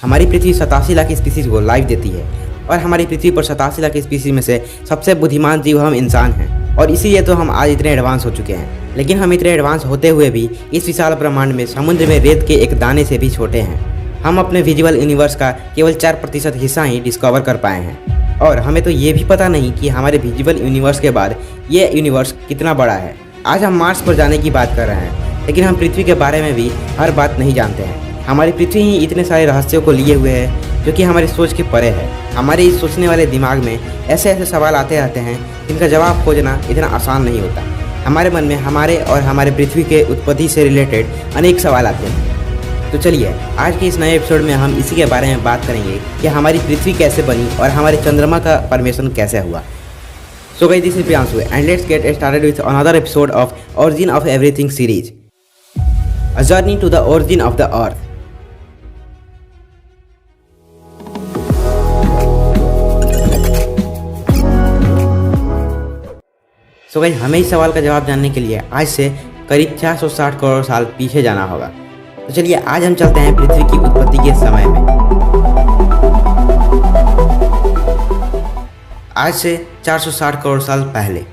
हमारी पृथ्वी 87 लाख स्पीसीज को लाइफ देती है और हमारी पृथ्वी पर 87 लाख स्पीसीज में से सबसे बुद्धिमान जीव हम इंसान हैं और इसीलिए तो हम आज इतने एडवांस हो चुके हैं। लेकिन हम इतने एडवांस होते हुए भी इस विशाल ब्रह्मांड में समुद्र में रेत के एक दाने से भी छोटे हैं। हम अपने विजुअल यूनिवर्स का केवल 4% हिस्सा ही डिस्कवर कर पाए हैं और हमें तो ये भी पता नहीं कि हमारे विजुअल यूनिवर्स के बाद ये यूनिवर्स कितना बड़ा है। आज हम मार्स पर जाने की बात कर रहे हैं, लेकिन हम पृथ्वी के बारे में भी हर बात नहीं जानते हैं। हमारी पृथ्वी ही इतने सारे रहस्यों को लिए हुए है जो कि हमारी सोच के परे है। हमारे इस सोचने वाले दिमाग में ऐसे ऐसे सवाल आते रहते हैं जिनका जवाब खोजना इतना आसान नहीं होता। हमारे मन में हमारे और हमारे पृथ्वी के उत्पत्ति से रिलेटेड अनेक सवाल आते हैं। तो चलिए आज के इस नए एपिसोड में हम इसी के बारे में बात करेंगे कि हमारी पृथ्वी कैसे बनी और हमारे चंद्रमा का फॉर्मेशन कैसे हुआ। So guys, this is Priyanshu and let's get started with another episode of Origin of Everything series, a journey to the origin of the earth. So guys, हमें इस सवाल का जवाब जानने के लिए आज से करीब 460 करोड़ साल पीछे जाना होगा। तो चलिए आज हम चलते हैं पृथ्वी की उत्पत्ति के समय में। आज से 460 करोड़ साल पहले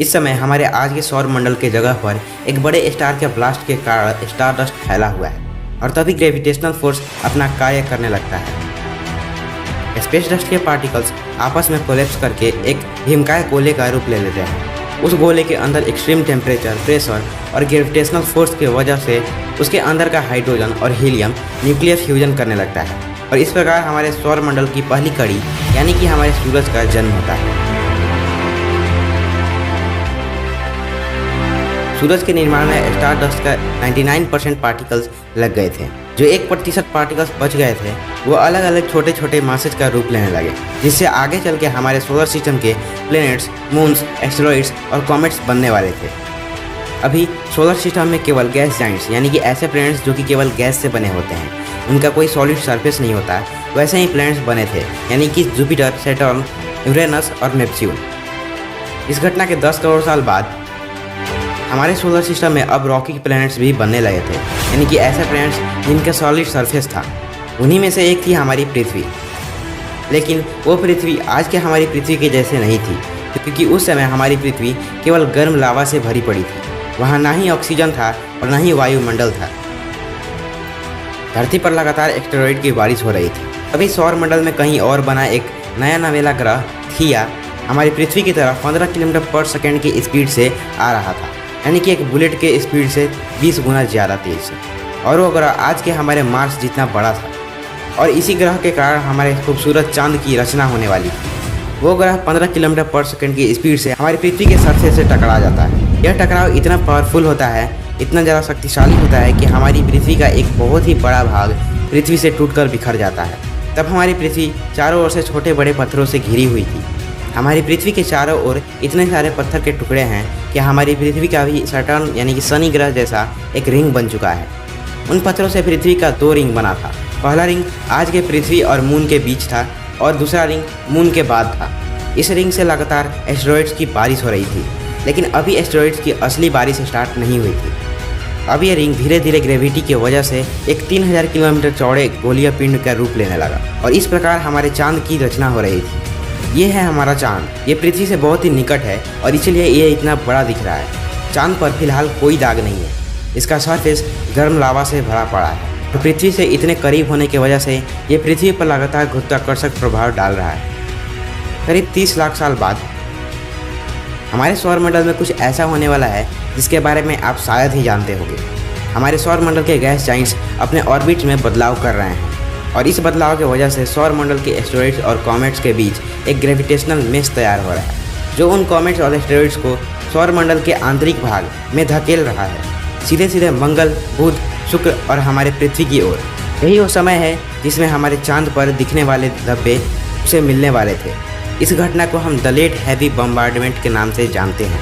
इस समय हमारे आज के सौर मंडल के जगह पर एक बड़े स्टार के ब्लास्ट के कारण स्टारडस्ट फैला हुआ है और तभी ग्रेविटेशनल फोर्स अपना कार्य करने लगता है। स्पेस डस्ट के पार्टिकल्स आपस में कोलैप्स करके एक भीमकाय गोले का रूप ले लेते हैं। उस गोले के अंदर एक्सट्रीम टेम्परेचर, प्रेशर और ग्रेविटेशनल फोर्स की वजह से उसके अंदर का हाइड्रोजन और हीलियम न्यूक्लियर फ्यूजन करने लगता है और इस प्रकार हमारे सौर मंडल की पहली कड़ी यानी कि हमारे सूरज का जन्म होता है। सूरज के निर्माण में स्टारडस्ट का 99% पार्टिकल्स लग गए थे। जो 1% पार्टिकल्स बच गए थे वो अलग अलग छोटे छोटे मासेज का रूप लेने लगे, जिससे आगे चल के हमारे सोलर सिस्टम के प्लैनेट्स, मून्स, एस्टेरॉइड्स और कॉमेट्स बनने वाले थे। अभी सोलर सिस्टम में केवल गैस जाइंट्स यानी कि ऐसे प्लैनेट्स जो कि केवल गैस से बने होते हैं, उनका कोई सॉलिड सरफेस नहीं होता, वैसे ही प्लैनेट्स बने थे यानी कि जुपिटर, सैटर्न, यूरेनस और नेपच्यून। इस घटना के 10 करोड़ साल बाद हमारे सोलर सिस्टम में अब रॉकी प्लैनेट्स भी बनने लगे थे यानी कि ऐसे प्लैनेट्स जिनका सॉलिड सरफेस था। उन्हीं में से एक थी हमारी पृथ्वी। लेकिन वो पृथ्वी आज के हमारी पृथ्वी के जैसे नहीं थी, क्योंकि उस समय हमारी पृथ्वी केवल गर्म लावा से भरी पड़ी थी। वहाँ ना ही ऑक्सीजन था और ना ही वायुमंडल था। धरती पर लगातार एस्टेरॉइड की बारिश हो रही थी। अभी सौर मंडल में कहीं और बना एक नया नवेला ग्रह थिया हमारी पृथ्वी की तरफ 15 किलोमीटर पर सेकेंड की स्पीड से आ रहा था, यानी कि एक बुलेट के स्पीड से 20 गुना ज़्यादा तेज से। और वो ग्रह आज के हमारे मार्स जितना बड़ा था और इसी ग्रह के कारण हमारे खूबसूरत चांद की रचना होने वाली थी। वो ग्रह 15 किलोमीटर पर सेकेंड की स्पीड से हमारी पृथ्वी के सरफेस से टकरा जाता है। यह टकराव इतना पावरफुल होता है, इतना ज़्यादा शक्तिशाली होता है कि हमारी पृथ्वी का एक बहुत ही बड़ा भाग पृथ्वी से टूटकर बिखर जाता है। तब हमारी पृथ्वी चारों ओर से छोटे बड़े पत्थरों से घिरी हुई थी। हमारी पृथ्वी के चारों ओर इतने सारे पत्थर के टुकड़े हैं कि हमारी पृथ्वी का भी सैटर्न यानी कि शनि ग्रह जैसा एक रिंग बन चुका है। उन पत्थरों से पृथ्वी का 2 रिंग बना था। पहला रिंग आज के पृथ्वी और मून के बीच था और दूसरा रिंग मून के बाद था। इस रिंग से लगातार एस्टेरॉइड्स की बारिश हो रही थी, लेकिन अभी एस्टेरॉइड्स की असली बारिश स्टार्ट नहीं हुई थी। अब ये रिंग धीरे धीरे ग्रेविटी की वजह से एक 3000 किलोमीटर चौड़े गोलीय पिंड का रूप लेने लगा और इस प्रकार हमारे चांद की रचना हो रही थी। ये है हमारा चांद। ये पृथ्वी से बहुत ही निकट है और इसलिए ये इतना बड़ा दिख रहा है। चांद पर फिलहाल कोई दाग नहीं है। इसका सरफेस गर्म लावा से भरा पड़ा है और पृथ्वी से इतने करीब होने की वजह से ये पृथ्वी पर लगातार गुरुत्वाकर्षक प्रभाव डाल रहा है। करीब 30 लाख साल बाद हमारे सौरमंडल में कुछ ऐसा होने वाला है जिसके बारे में आप शायद ही जानते होंगे। हमारे सौरमंडल के गैस जाइंट्स अपने ऑर्बिट में बदलाव कर रहे हैं और इस बदलाव की वजह से सौरमंडल के एस्टेरॉइड्स और कॉमेट्स के बीच एक ग्रेविटेशनल मेश तैयार हो रहा है, जो उन कॉमेट्स और एस्टेरॉइड्स को सौरमंडल के आंतरिक भाग में धकेल रहा है, सीधे सीधे मंगल, बुध, शुक्र और हमारे पृथ्वी की ओर। यही वो समय है जिसमें हमारे चांद पर दिखने वाले धब्बे से मिलने वाले थे। इस घटना को हम द लेट हैवी बम्बार्डमेंट के नाम से जानते हैं।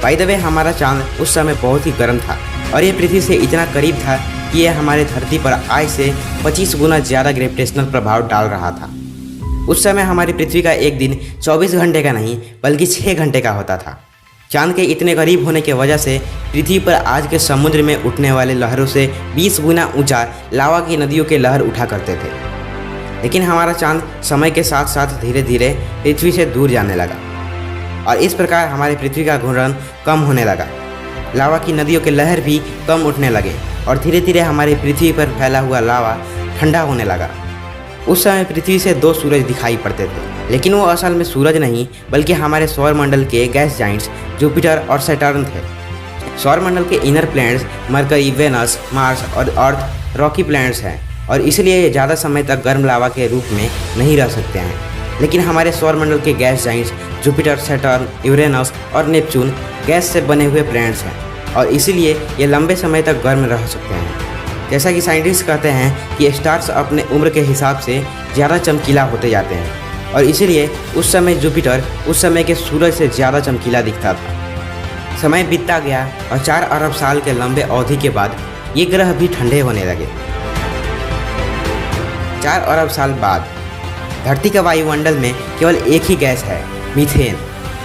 बाय द वे, हमारा चांद उस समय बहुत ही गर्म था और ये पृथ्वी से इतना करीब था कि यह हमारे धरती पर आज से 25 गुना ज़्यादा ग्रेविटेशनल प्रभाव डाल रहा था। उस समय हमारी पृथ्वी का एक दिन 24 घंटे का नहीं बल्कि 6 घंटे का होता था। चांद के इतने करीब होने की वजह से पृथ्वी पर आज के समुद्र में उठने वाले लहरों से 20 गुना ऊंचा लावा की नदियों के लहर उठा करते थे। लेकिन हमारा चांद समय के साथ साथ धीरे धीरे पृथ्वी से दूर जाने लगा और इस प्रकार हमारी पृथ्वी का घूर्णन कम होने लगा। लावा की नदियों के लहर भी कम उठने लगे और धीरे धीरे हमारी पृथ्वी पर फैला हुआ लावा ठंडा होने लगा। उस समय पृथ्वी से 2 सूरज दिखाई पड़ते थे, लेकिन वो असल में सूरज नहीं बल्कि हमारे सौरमंडल के गैस जाइंट्स जुपिटर और सैटर्न थे। सौरमंडल के inner planets Mercury, Venus, Mars और अर्थ रॉकी प्लैनेट्स हैं और इसलिए ये ज़्यादा समय तक गर्म लावा के रूप में नहीं रह सकते हैं। लेकिन हमारे सौरमंडल के gas giants Jupiter, Saturn, Uranus और नेपच्यून गैस से बने हुए प्लैनेट्स हैं और इसीलिए ये लंबे समय तक गर्म रह सकते हैं। जैसा कि साइंटिस्ट कहते हैं कि स्टार्स अपने उम्र के हिसाब से ज़्यादा चमकीला होते जाते हैं और इसीलिए उस समय जुपिटर उस समय के सूरज से ज़्यादा चमकीला दिखता था। समय बीतता गया और 4 अरब साल के लंबे अवधि के बाद ये ग्रह भी ठंडे होने लगे। 4 अरब साल बाद धरती का वायुमंडल में केवल एक ही गैस है, methane.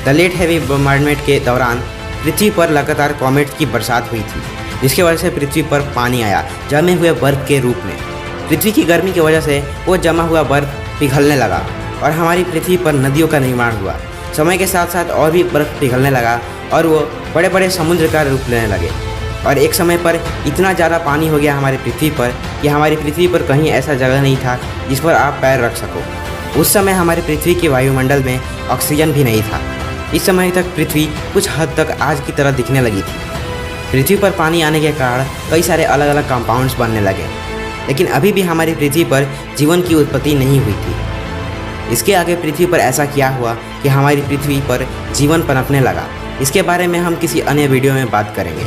The late heavy bombardment के दौरान पृथ्वी पर लगातार कॉमेट्स की बरसात हुई थी, जिसकी वजह से पृथ्वी पर पानी आया जमे हुए बर्फ के रूप में। पृथ्वी की गर्मी की वजह से वो जमा हुआ बर्फ पिघलने लगा और हमारी पृथ्वी पर नदियों का निर्माण हुआ। समय के साथ साथ और भी बर्फ पिघलने लगा और वो बड़े बड़े समुद्र का रूप लेने लगे और एक समय पर इतना ज़्यादा पानी हो गया हमारी पृथ्वी पर कि हमारी पृथ्वी पर कहीं ऐसा जगह नहीं था जिस पर आप पैर रख सको। उस समय हमारी पृथ्वी के वायुमंडल में ऑक्सीजन भी नहीं था। इस समय तक पृथ्वी कुछ हद तक आज की तरह दिखने लगी थी। पृथ्वी पर पानी आने के कारण कई सारे अलग अलग कंपाउंड्स बनने लगे, लेकिन अभी भी हमारी पृथ्वी पर जीवन की उत्पत्ति नहीं हुई थी। इसके आगे पृथ्वी पर ऐसा क्या हुआ कि हमारी पृथ्वी पर जीवन पनपने लगा, इसके बारे में हम किसी अन्य वीडियो में बात करेंगे।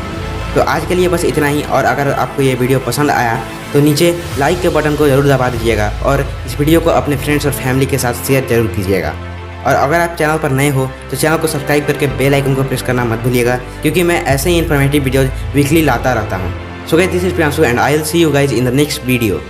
तो आज के लिए बस इतना ही, और अगर आपको ये वीडियो पसंद आया तो नीचे लाइक के बटन को ज़रूर दबा दीजिएगा और इस वीडियो को अपने फ्रेंड्स और फैमिली के साथ शेयर जरूर कीजिएगा। और अगर आप चैनल पर नए हो तो चैनल को सब्सक्राइब करके बेल आइकन को प्रेस करना मत भूलिएगा, क्योंकि मैं ऐसे ही इन्फॉर्मेटिव वीडियोज़ वीकली लाता रहता हूँ। So guys, this is Priyanshu and I will see you guys in the next video.